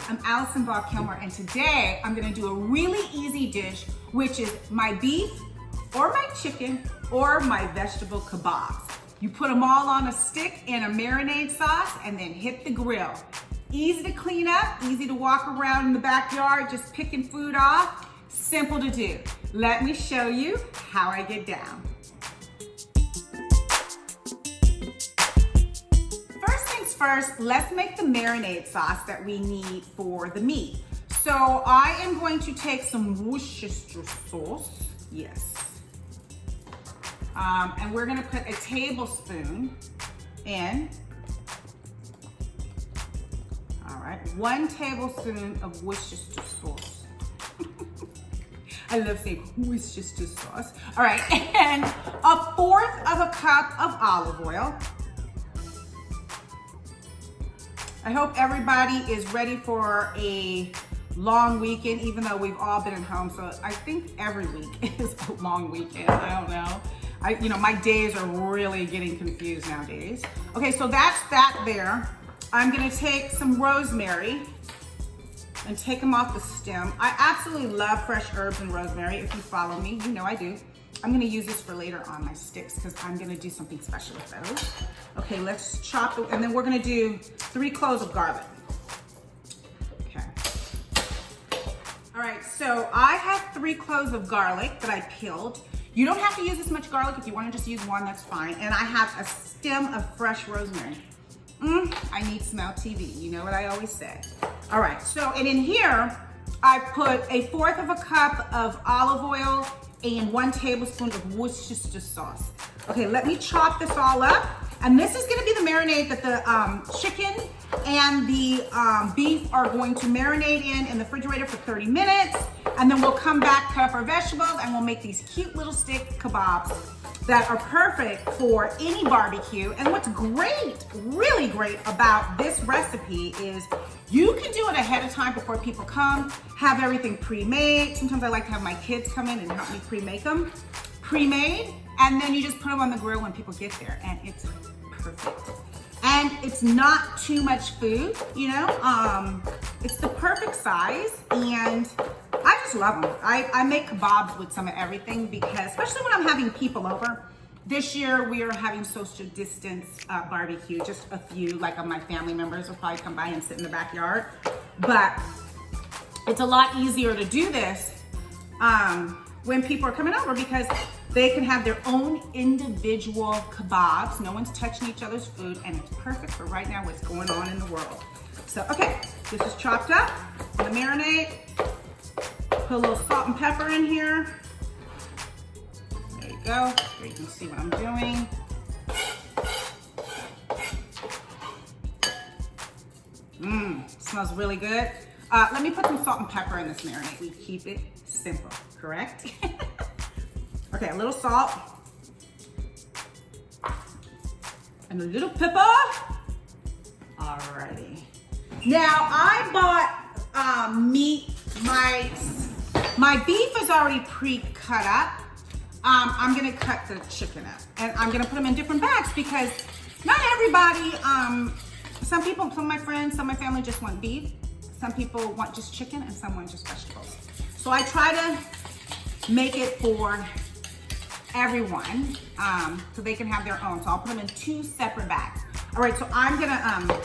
I'm Allison Kilmer, and today I'm gonna do a really easy dish, which is my beef or my chicken or my vegetable kebabs. You put them all on a stick in a marinade sauce and then hit the grill. Easy to clean up, easy to walk around in the backyard, just picking food off. Simple to do. Let me show you how I get down. First, let's make the marinade sauce that we need for the meat. So I am going to take some Worcestershire sauce, yes. And we're gonna put a tablespoon in. All right, 1 tablespoon of Worcestershire sauce. I love saying Worcestershire sauce. All right, and 1/4 of a cup of olive oil. I hope everybody is ready for a long weekend, even though we've all been at home. So I think every week is a long weekend. I don't know. My days are really getting confused nowadays. Okay, so that's that there. I'm gonna take some rosemary and take them off the stem. I absolutely love fresh herbs and rosemary. If you follow me, you know I do. I'm gonna use this for later on my sticks because I'm gonna do something special with those. Okay, let's chop it, and then we're gonna do 3 cloves of garlic. Okay. All right, so I have 3 cloves of garlic that I peeled. You don't have to use this much garlic. If you wanna just use 1, that's fine. And I have a stem of fresh rosemary. I need smell TV, you know what I always say. All right, so, and in here, I put 1/4 of a cup of olive oil and 1 tablespoon of Worcestershire sauce. Okay, let me chop this all up. And this is gonna be the marinade that the chicken and the beef are going to marinate in the refrigerator for 30 minutes. And then we'll come back, cut up our vegetables, and we'll make these cute little stick kebabs that are perfect for any barbecue. And what's great, really great about this recipe is you can do it ahead of time before people come, have everything pre-made. Sometimes I like to have my kids come in and help me pre-make them. Pre-made, and then you just put them on the grill when people get there, and it's perfect. And it's not too much food, you know? It's the perfect size, and I just love them. I make kebabs with some of everything because, especially when I'm having people over. This year we are having social distance barbecue, just a few like of my family members will probably come by and sit in the backyard. But it's a lot easier to do this when people are coming over because they can have their own individual kebabs. No one's touching each other's food, and it's perfect for right now what's going on in the world. So, okay, this is chopped up, the marinade. Put a little salt and pepper in here. There you go. Here you can see what I'm doing. Smells really good. Let me put some salt and pepper in this marinade. We keep it simple, correct? Okay, a little salt. And a little pepper. Alrighty. Now I bought meat. My beef is already pre-cut up. I'm gonna cut the chicken up, and I'm gonna put them in different bags because not everybody, some of my friends, some of my family just want beef. Some people want just chicken, and some want just vegetables. So I try to make it for everyone, so they can have their own. So I'll put them in 2 separate bags. All right, so I'm gonna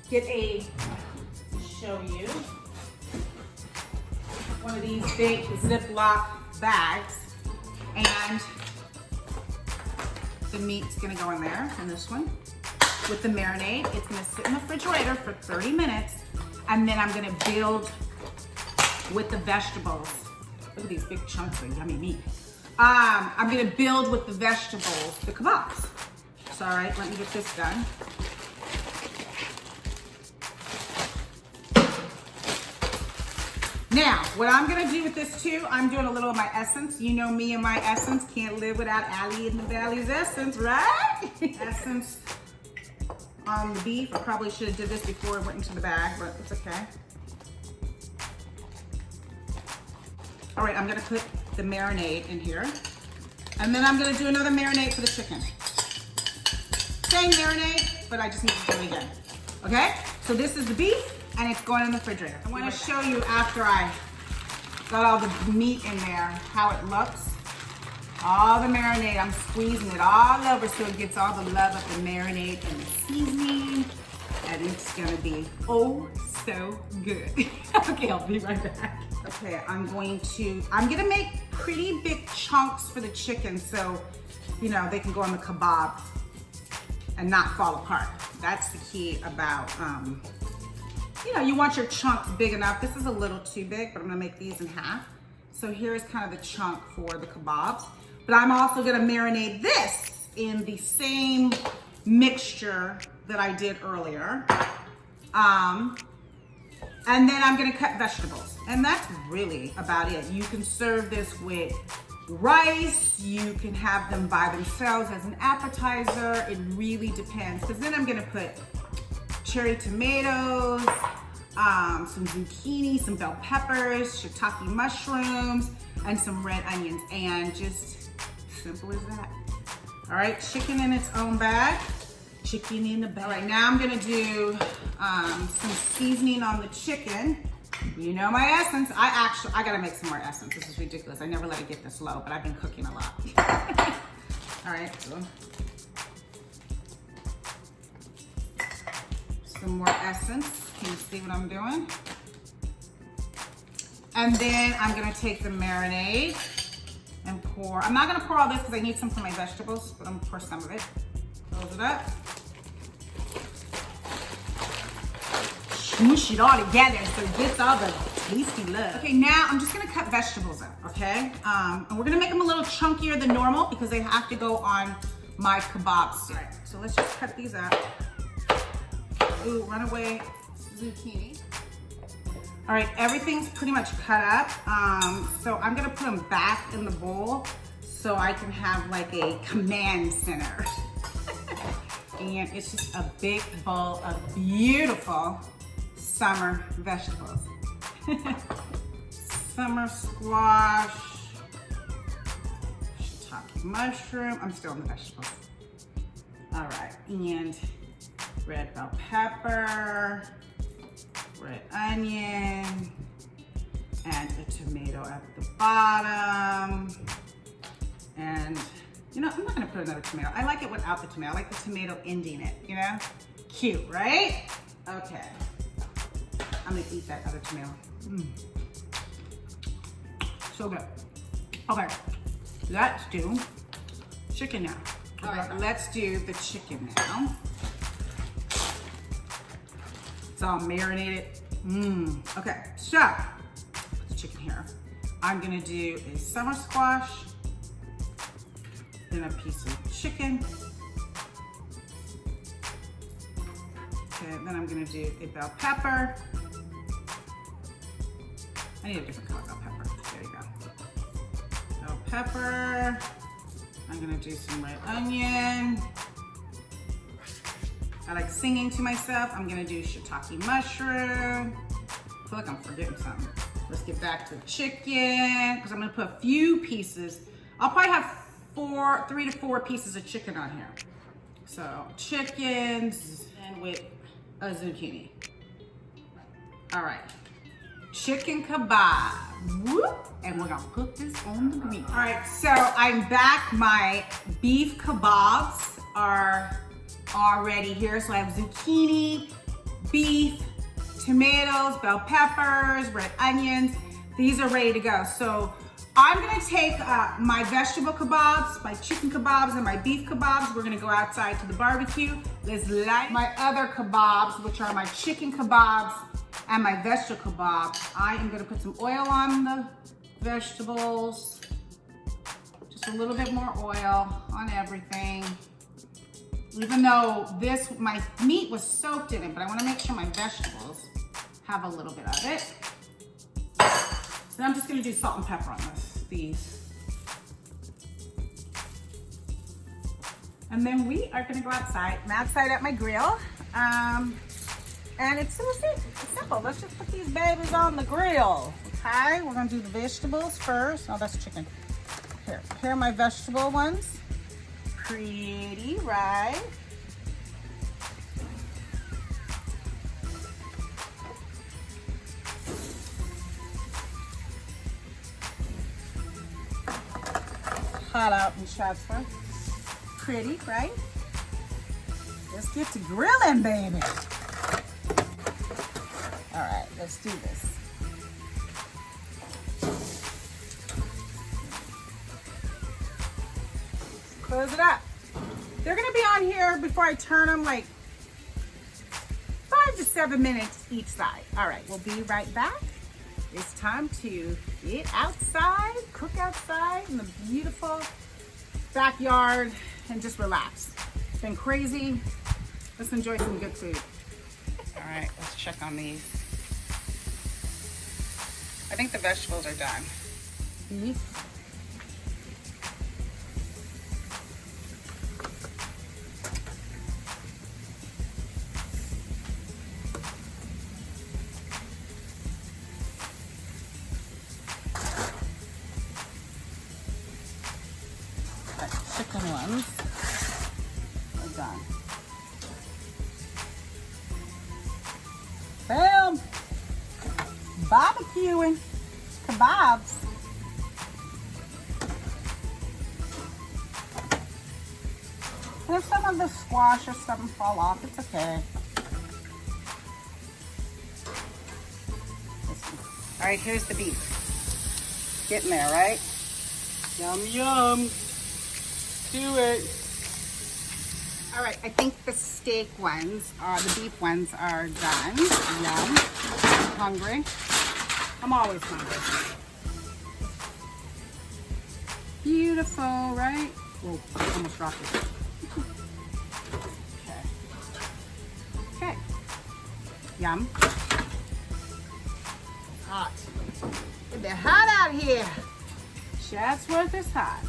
get show you one of these big Ziploc bags, and the meat's gonna go in there, in this one, with the marinade. It's gonna sit in the refrigerator for 30 minutes, and then I'm gonna build with the vegetables. Look at these big chunks of yummy meat. I'm gonna build with the vegetables, the kebabs. So, all right, let me get this done. Now, what I'm gonna do with this too, I'm doing a little of my essence. You know me and my essence, can't live without Allie in the Valley's essence, right? Essence on the beef. I probably should have did this before it went into the bag, but it's okay. All right, I'm gonna put the marinade in here. And then I'm gonna do another marinade for the chicken. Same marinade, but I just need to do it again. Okay, so this is the beef, and it's going in the refrigerator. I want to show you after I got all the meat in there, how it looks. All the marinade, I'm squeezing it all over so it gets all the love of the marinade and the seasoning. And it's gonna be oh so good. Okay, I'll be right back. Okay, I'm gonna make pretty big chunks for the chicken so, you know, they can go on the kebab and not fall apart. That's the key about, you know, you want your chunks big enough. This is a little too big, but I'm gonna make these in half. So here's kind of the chunk for the kebabs. But I'm also gonna marinate this in the same mixture that I did earlier. And then I'm gonna cut vegetables. And that's really about it. You can serve this with rice, you can have them by themselves as an appetizer. It really depends. Because then I'm gonna put cherry tomatoes, some zucchini, some bell peppers, shiitake mushrooms, and some red onions. And just simple as that. All right, chicken in its own bag. Chicken in the bag. All right, now I'm gonna do some seasoning on the chicken. You know my essence. I gotta make some more essence. This is ridiculous. I never let it get this low, but I've been cooking a lot. All right, so some more essence. Can you see what I'm doing? And then I'm gonna take the marinade and pour. I'm not gonna pour all this because I need some for my vegetables, but I'm gonna pour some of it. Close it up. Smoosh it all together so it gets all the tasty love. Okay, now I'm just gonna cut vegetables up, okay? And we're gonna make them a little chunkier than normal because they have to go on my kebab stick. All right, so let's just cut these up. Ooh, runaway zucchini. All right, everything's pretty much cut up. So I'm gonna put them back in the bowl so I can have like a command center. And it's just a big bowl of beautiful summer vegetables. Summer squash, shiitake mushroom. I'm still on the vegetables. All right, and red bell pepper, red onion, and a tomato at the bottom. And you know, I'm not gonna put another tomato. I like it without the tomato. I like the tomato ending it, you know? Cute, right? Okay. I'm gonna eat that other tomato. So good. Okay, let's do chicken now. All right, let's do the chicken now. It's all marinated. Okay, so, put the chicken here. I'm gonna do a summer squash, then a piece of chicken. Okay, then I'm gonna do a bell pepper. I need a different color bell pepper. There you go. Bell pepper. I'm gonna do some red onion. I like singing to myself. I'm gonna do shiitake mushroom. I feel like I'm forgetting something. Let's get back to the chicken, because I'm gonna put a few pieces. I'll probably have 3 to 4 pieces of chicken on here. So chickens and with a zucchini. All right, chicken kebab. Whoop. And we're gonna put this on the grill. All right, so I'm back. My beef kebabs are already here. So I have zucchini, beef, tomatoes, bell peppers, red onions. These are ready to go. So I'm gonna take my vegetable kebabs, my chicken kebabs, and my beef kebabs. We're gonna go outside to the barbecue. Let's light my other kebabs, which are my chicken kebabs and my vegetable kebab. I am gonna put some oil on the vegetables. Just a little bit more oil on everything. Even though my meat was soaked in it, but I wanna make sure my vegetables have a little bit of it. Then I'm just gonna do salt and pepper on these. And then we are gonna go outside. I'm outside at my grill. And it's simple. Let's just put these babies on the grill. Okay, we're gonna do the vegetables first. Oh, that's chicken. Here are my vegetable ones. Pretty, right? hot out in Chatsworth. Pretty, right? Let's get to grilling, baby. All right, let's do this. Close it up. They're gonna be on here before I turn them like 5 to 7 minutes each side. All right, we'll be right back. It's time to get outside, cook outside in the beautiful backyard and just relax. It's been crazy. Let's enjoy some good food. All right, let's check on these. I think the vegetables are done. Beef. Chicken ones are done. Boom! Barbecuing kebabs. And if some of the squash or something fall off, it's okay. All right, here's the beef. Getting there, right? Yum, yum. Do it. All right, I think the steak ones, the beef ones are done. Yum. I'm hungry. I'm always hungry. Beautiful, right? Whoa, I almost dropped it. Okay. Okay. Yum. Hot. It's hot out here. Chatsworth is hot.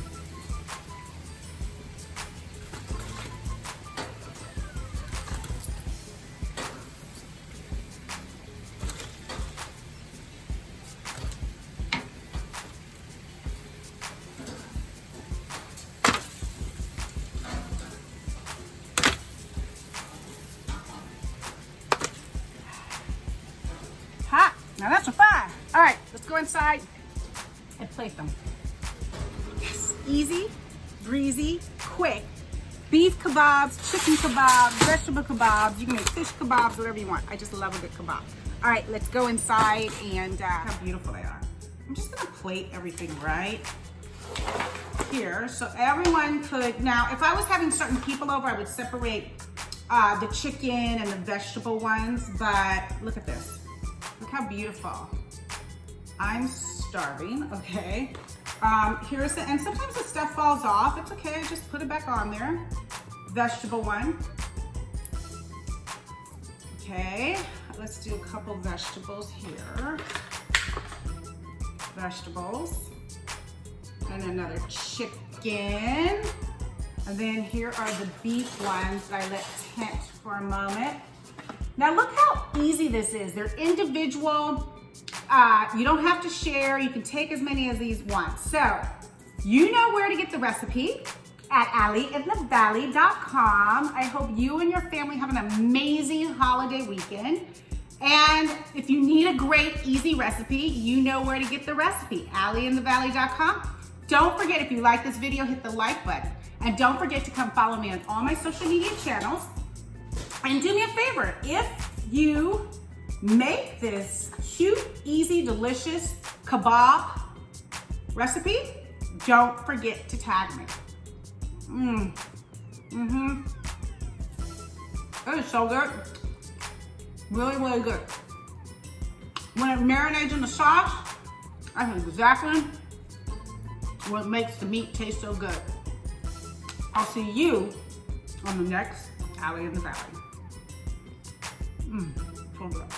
Hot. Now that's a fire. All right, let's go inside and plate them. Yes, easy, breezy, quick. Beef kebabs, chicken kebabs, vegetable kebabs. You can make fish kebabs, whatever you want. I just love a good kebab. All right, let's go inside and how beautiful they are. I'm just gonna plate everything right here so everyone could, now if I was having certain people over, I would separate the chicken and the vegetable ones, but look at this. Look how beautiful. I'm starving, okay. Here's the, and sometimes the stuff falls off. It's okay, just put it back on there. Vegetable one. Okay, let's do a couple vegetables here. Vegetables. And another chicken. And then here are the beef ones that I let tent for a moment. Now look how easy this is. They're individual. You don't have to share. You can take as many as these want. So you know where to get the recipe at allyinthevalley.com. I hope you and your family have an amazing holiday weekend. And if you need a great, easy recipe, you know where to get the recipe, allyinthevalley.com. Don't forget, if you like this video, hit the like button. And don't forget to come follow me on all my social media channels. And do me a favor, if you make this cute, easy, delicious kebab recipe, don't forget to tag me. That is so good. Really, really good. When it marinates in the sauce, that's exactly what makes the meat taste so good. I'll see you on the next Ally in the Valley. So good.